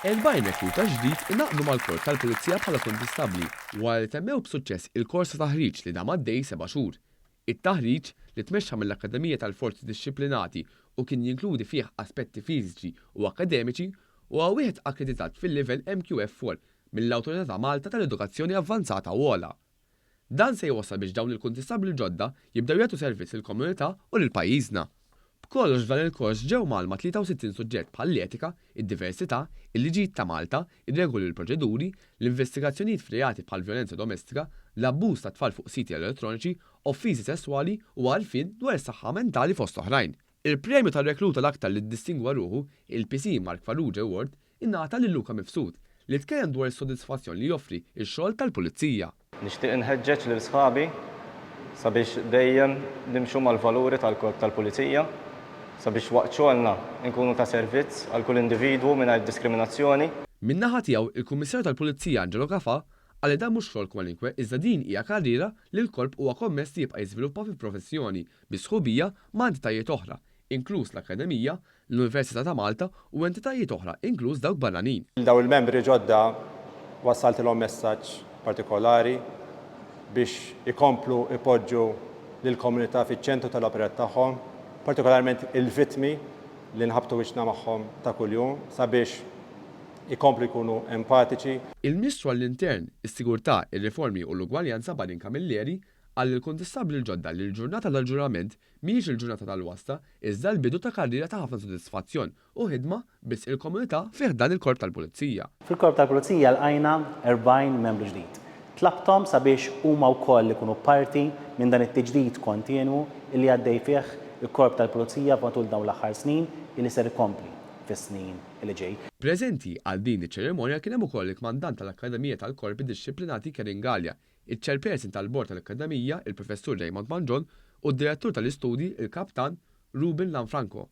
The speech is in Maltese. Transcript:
40 rekruta ġdid innaqdu mal-kors tal-Pulizija bħala kontistabbli wara li temmew b'suċċess il-kors ta' taħriġ li dam għaddej 7 xhur. It-taħriġ li tmexxa mill-Akkademija tal-Forzi Dixxiplinati u kien jinkludi fih aspetti fiżiċi u akademiċi huwa wieħed akkreditat fil-livell MQF4 mill-Awtorità ta' Malta tal-Edukazzjoni Avvanzata u Ogħla. Dan se jwassal biex dawn il-kontistabbli ġodda jibdew jagħtu servizz lill-komunità u lil pajjiżna. B'kollox dan il-kors ġew malma 63 suġġett bħal l-etika, id-diversità, il-liġijiet ta' Malta, ir-regoli u l-proċeduri, l-investigazzjonijiet f'reati bħal vjolenza domestika, l-abbuż ta' tfal fuq siti elettroniċi, offiżi sesswali u għarfien dwar is-saħħa mentali fost oħrajn. Il-premju tar-rekluta l-aktar li ddistingwa ruħu, il-PC Mark Farrugia Award, ingħata lil Luka Mifsud li tkellem dwar is-sodisfazzjon li joffri x-xogħol tal-pulizija. Nixtieq inħeġġeġ lil sħabi sabiex dejjem nimxu mal-valuri tal-korp tal-pulizija, sabiex waqt xogħolna nkunu ta' servizz għal kull individwu mingħajr diskriminazzjoni. Min-naħa tiegħu il-Kummissarju tal-Pulizija Angelo Cafa qal dan mhux xogħol kwalinkwe iżda din hija karriera li l-korp huwa kommess jibqa' jiżviluppa fi professjoni bi sħubija ma' entitajiet oħra, inkluż l-Akkademija, l-Università ta' Malta u entitajiet oħra, inkluż dawk barranin. Daw il-membri ġodda wassaltilhom messaġġ partikolari biex ikomplu ipoġġu lill-komunità fiċ-ċentru tal-operat tagħhom, partikolarment il-vittmi li nħabtu wiċċna magħhom ta' kuljum sabiex ikomplu jkunu empatiċi. Il-Ministru għall-Intern, is-Sigurtà, ir-Riformi u l-Ugwaljanza Barin Camilleri qal il-kontistabbli l-ġodda li l-ġurnata tal-ġurament mhijiex il-ġurnata tal-wasta iżda l-bidu ta' karriera ta' ħafna sodisfazzjon u ħidma biss il-komunità fih dan il-korp tal-Pulizija. Fil-korp tal-Pulizija lqajna 40 membru ġdid. Tlabthom sabiex huma wkoll ikunu parti minn dan it-tiġdid kontinwu li għaddej fih il-korp tal-Pulizija matul dawn l-aħħar snin li ser ikompli fis-snin li ġej. Preżenti għal din iċ-ċerimonja kien hemm ukoll il-Kmandant tal-Akkademija tal-Korpi Dixxiplinati Kerin Gallia, il-Chairperson tal-Bord tal-Akkademija, il-Professur Raymond Manġon, u d-Direttur tal-Istudji, il-Kaptan Ruben Lanfranco.